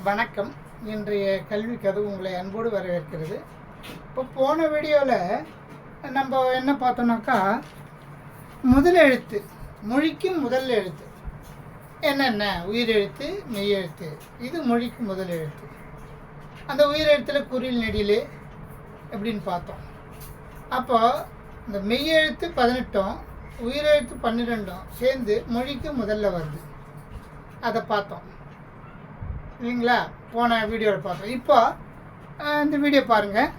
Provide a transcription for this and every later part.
வணக்கம். இன்றைய கல்வி கதவு உங்களை அன்போடு வரவேற்கிறது. இப்போ போன வீடியோவில் நம்ம என்ன பார்த்தோம்னாக்கா, முதல் எழுத்து, மொழிக்கு முதல் எழுத்து என்னென்ன, உயிரெழுத்து, மெய்யெழுத்து. இது மொழிக்கு முதல் எழுத்து. அந்த உயிரெழுத்தில் குறில் நெடில் எப்படின்னு பார்த்தோம். அப்போ இந்த மெய்யெழுத்து 18, உயிரெழுத்து 12 சேர்ந்து மொழிக்கு முதல்ல வருது. அதை பார்த்தோம் இல்லைங்களா, போன வீடியோவில் பார்த்தோம். இப்போ இந்த வீடியோ பாருங்கள்.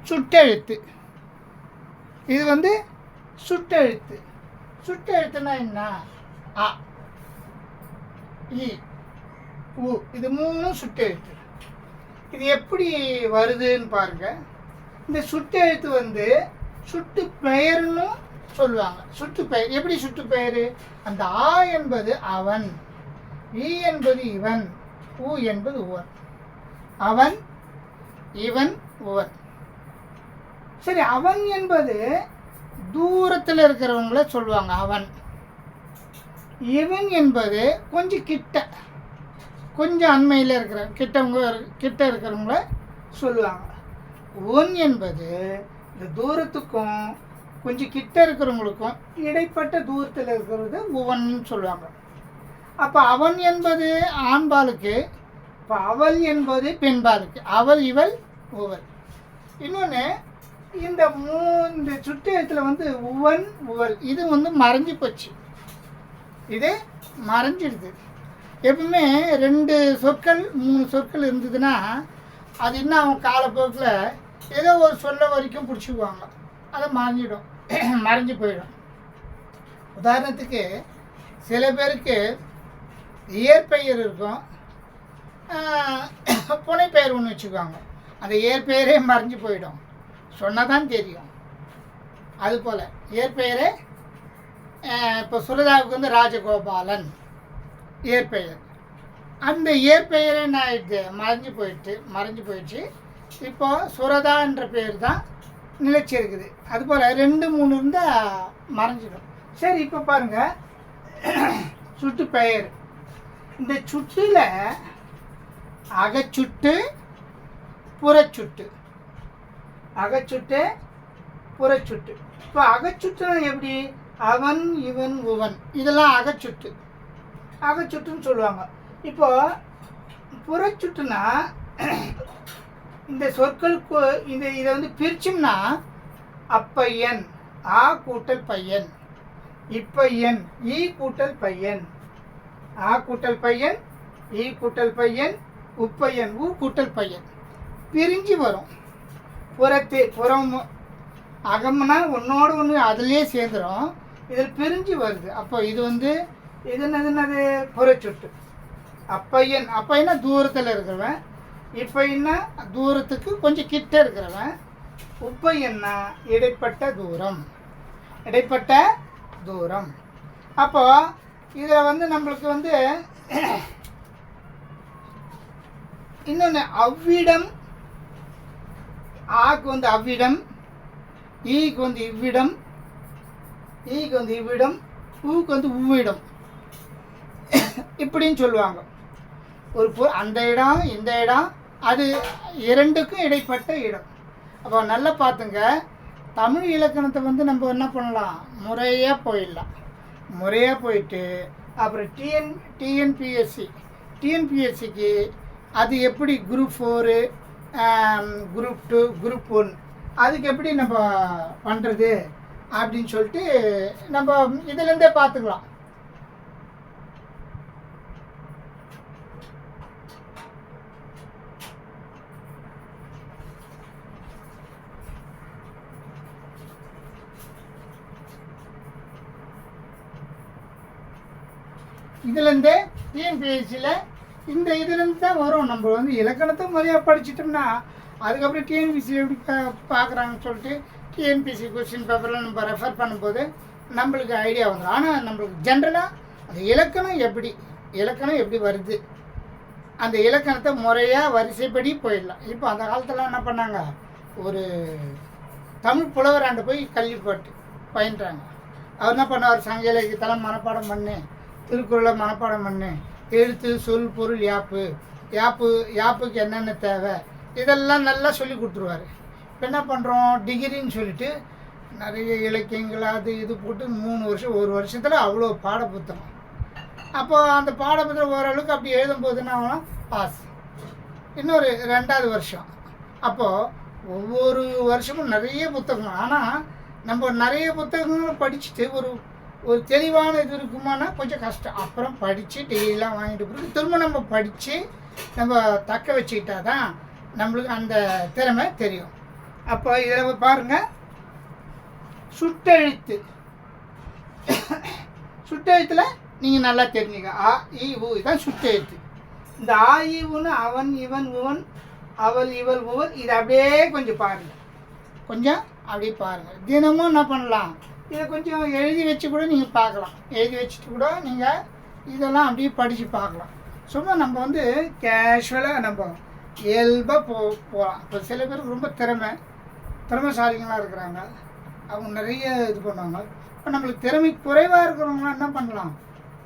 சுட்டெழுத்து, இது சுட்டெழுத்து. சுட்டெழுத்துனா என்ன? அ, இ, உ, இது மூணும் சுட்டெழுத்து. இது எப்படி வருதுன்னு பாருங்கள். இந்த சுட்டெழுத்து சுட்டு பெயர்னு சொல்லுவாங்க. சுட்டு பெயர் எப்படி? சுட்டு பெயர், அந்த ஆ என்பது அவன், இ என்பது இவன், உ என்பது உவன். அவன், இவன், உவன். சரி, அவன் என்பது தூரத்தில் இருக்கிறவங்கள சொல்லுவாங்க அவன். இவன் என்பது கொஞ்சம் கிட்ட, கொஞ்சம் அண்மையில் இருக்கிற கிட்ட இருக்கிறவங்கள சொல்லுவாங்க. உவன் என்பது இந்த தூரத்துக்கும் கொஞ்சம் கிட்ட இருக்கிறவங்களுக்கும் இடைப்பட்ட தூரத்தில் இருக்கிறது உவன்னு சொல்லுவாங்க. அப்போ அவன் என்பது ஆண்பாலுக்கு, இப்போ அவள் என்பது பெண்பாலுக்கு. அவள், இவள், உவள். இன்னொன்று, இந்த சுட்டெழுத்தில் உவன், உவள் இது மறைஞ்சி போச்சு. இது மறைஞ்சிடுது. எப்பவுமே 2 சொற்கள் 3 சொற்கள் இருந்ததுன்னா அது இன்னும் அவங்க காலப்போக்கில் ஏதோ ஒரு சொல்ல வரைக்கும் பிடிச்சிக்குவாங்க. அதை மறைஞ்சிடும், மறைஞ்சி போயிடும். உதாரணத்துக்கு சில பேருக்கு இயற்பெயர் இருக்கும், புனைப்பெயர் ஒன்று வச்சுக்குவாங்க. அந்த இயற்பெயரே மறைஞ்சு போயிடும், சொன்னால் தான் தெரியும். அதுபோல் இயற்பெயரே, இப்போ சுரதாவுக்கு ராஜகோபாலன் இயற்பெயர். அந்த இயற்பெயரே என்ன ஆயிடுது? மறைஞ்சு போயிடுச்சு. இப்போ சுரதான்ற பேர் தான் நிலைச்சிருக்குது. அதுபோல் 2 3 இருந்தால் மறைஞ்சிடும். சரி, இப்போ பாருங்கள். சுட்டு பெயர், இந்த சுட்டில் அகச்சுட்டு, புறச்சுட்டு. அகச்சுட்டு, புறச்சுட்டு. இப்போ அகச்சுட்டுனா எப்படி? அவன், இவன், உவன், இதெல்லாம் அகச்சுட்டு, அகச்சுட்டுன்னு சொல்லுவாங்க. இப்போ புறச்சுட்டுனா இந்த சொற்களுக்கு இதை பிரிச்சோம்னா அப்பையன், ஆ கூட்டல் பையன், இப்பையன், ஈ கூட்டல் பையன், ஆ கூட்டல் பையன், ஈ கூட்டல் பையன், உப்பையன், ஊ கூட்டல் பையன். பிரிஞ்சு வரும். புறம் அகம்னா ஒன்றோடு ஒன்று அதுலேயே சேர்ந்துடும். இதில் பிரிஞ்சு வருது. அப்போ இது என்னது? புறச்சுட்டு. அப்பையன், அப்பையனா தூரத்தில் இருக்கிறவன், இப்பையன்னா தூரத்துக்கு கொஞ்சம் கிட்ட இருக்கிறவன், உப்பையன்னா இடைப்பட்ட தூரம், இடைப்பட்ட தூரம். அப்போ இதில் நம்மளுக்கு இன்னொன்று அவ்விடம். ஆக்கு அவ்விடம், ஈக்கு இவ்விடம், ஈக்கு இவ்விடம், ஊக்கு உவ்விடம் இப்படின்னு சொல்லுவாங்க. அந்த இடம், இந்த இடம், அது 2க்கும் இடைப்பட்ட இடம். அப்போ நல்லா பார்த்துங்க. தமிழ் இலக்கணத்தை நம்ம என்ன பண்ணலாம்? முறையாக போயிடலாம். முறையாக போயிட்டு அப்புறம் டிஎன்பிஎஸ்சிக்கு அது எப்படி குரூப் 4, குரூப் 2, குரூப் 1 அதுக்கு எப்படி நம்ம பண்ணுறது அப்படின்னு சொல்லிட்டு நம்ம இதுலேருந்தே பார்த்துக்கலாம். இதுலேருந்தே டிஎன்பிஎஸ்சியில் இதுலேருந்து தான் வரும். நம்ம இலக்கணத்தை முறையாக படிச்சிட்டோம்னா அதுக்கப்புறம் டிஎன்பிஎஸ்சியில் எப்படி பார்க்குறாங்கன்னு சொல்லிட்டு டிஎன்பிஎஸ்சி கொஸ்டின் பேப்பரில் நம்ம ரெஃபர் பண்ணும்போது நம்மளுக்கு ஐடியா வந்துடும். ஆனால் நம்மளுக்கு ஜென்ரலாக அந்த இலக்கணம் எப்படி வருது, அந்த இலக்கணத்தை முறையாக வரிசைப்படி போயிடலாம். இப்போ அந்த காலத்தில் என்ன பண்ணாங்க? ஒரு தமிழ் புலவராண்டு போய் கல்வி பயின்றாங்க. அவர் என்ன பண்ணார்? சங்க இலக்கியத்தெல்லாம் மனப்பாடம் பண்ணு, திருக்குறளை மனப்பாடம் பண்ணு, எழுத்து, சொல், பொருள், யாப்பு யாப்புக்கு என்னென்ன தேவை இதெல்லாம் நல்லா சொல்லி கொடுத்துருவார். இப்போ என்ன பண்ணுறோம், டிகிரின்னு சொல்லிட்டு நிறைய இலக்கியங்கள் அது இது போட்டு 3 வருஷம் 1 வருஷத்தில் அவ்வளோ பாட புத்தகம். அப்போது அந்த பாட புத்தகம் ஓரளவுக்கு அப்படி எழுதும்போதுன்னா பாஸ். இன்னொரு 2வது வருஷம் அப்போது ஒவ்வொரு வருஷமும் நிறைய புத்தகம். ஆனால் நம்ம நிறைய புத்தகங்களும் படிச்சுட்டு ஒரு தெளிவான இது இருக்குமானா கொஞ்சம் கஷ்டம். அப்புறம் படித்து டெய்லியெலாம் வாங்கிட்டு பிறகு திரும்ப நம்ம படித்து நம்ம தக்க வச்சுக்கிட்டா தான் நம்மளுக்கு அந்த திறமை தெரியும். அப்போ இதில் பாருங்கள், சுட்டெழுத்து. சுட்டெழுத்தில் நீங்கள் நல்லா தெரிஞ்சுங்க. ஆ இ உ இதுதான் சுட்டெழுத்து. இந்த ஆ இ உன்னு அவன் இவன் உவன் அவள் இவள் உவன் இதை அப்படியே கொஞ்சம் பாருங்கள், கொஞ்சம் அப்படியே பாருங்கள். தினமும் என்ன பண்ணலாம், இதை கொஞ்சம் எழுதி வச்சு கூட நீங்கள் பார்க்கலாம். எழுதி வச்சுட்டு கூட நீங்கள் இதெல்லாம் அப்படியே படித்து பார்க்கலாம். சும்மா நம்ம வந்து கேஷுவலாக நம்ம இயல்பாக போகலாம். இப்போ சில பேருக்கு ரொம்ப திறமைசாலிங்களாக இருக்கிறாங்க, அவங்க நிறைய இது பண்ணுவாங்க. இப்போ நம்மளுக்கு திறமை குறைவாக இருக்கிறவங்களாம் என்ன பண்ணலாம்,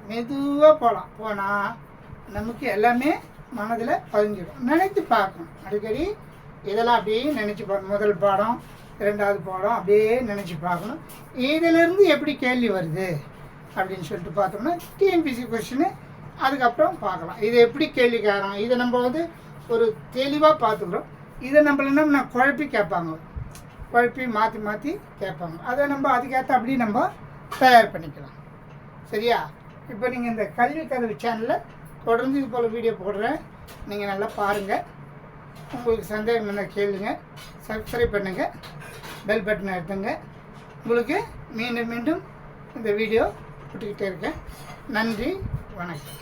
மெதுவாக போனால் நமக்கு எல்லாமே மனதில் பதிஞ்சிடும். நினைத்து பார்க்கணும் அடிக்கடி. இதெல்லாம் அப்படியே நினச்சி பார்க்கணும். முதல் பாடம் 2வது பாடம் அப்படியே நினச்சி பார்க்கணும். இதிலேருந்து எப்படி கேள்வி வருது அப்படின்னு சொல்லிட்டு பார்த்தோம்னா டிஎன்பிசி கொஸ்டின்னு அதுக்கப்புறம் பார்க்கலாம். இது எப்படி கேள்வி கேட்குறோம், இதை நம்ம வந்து ஒரு தெளிவாக பார்த்துக்கிறோம். இதை நம்மள என்ன குழப்பி கேட்பாங்க, குழப்பி மாற்றி கேட்பாங்க. அதை நம்ம அதுக்கேற்ற அப்படி நம்ம தயார் பண்ணிக்கலாம். சரியா? இப்போ நீங்கள் இந்த கல்வி கதவு சேனலில் தொடர்ந்து இது போல் வீடியோ போடுறேன், நீங்கள் நல்லா பாருங்கள். உங்களுக்கு சந்தேகம் என்ன கேளுங்க, சப்ஸ்கிரைப் பண்ணுங்கள், பெல் பட்டனை எடுத்துங்க. உங்களுக்கு மீண்டும் இந்த வீடியோ போட்டுக்கிட்டே இருக்கேன். நன்றி, வணக்கம்.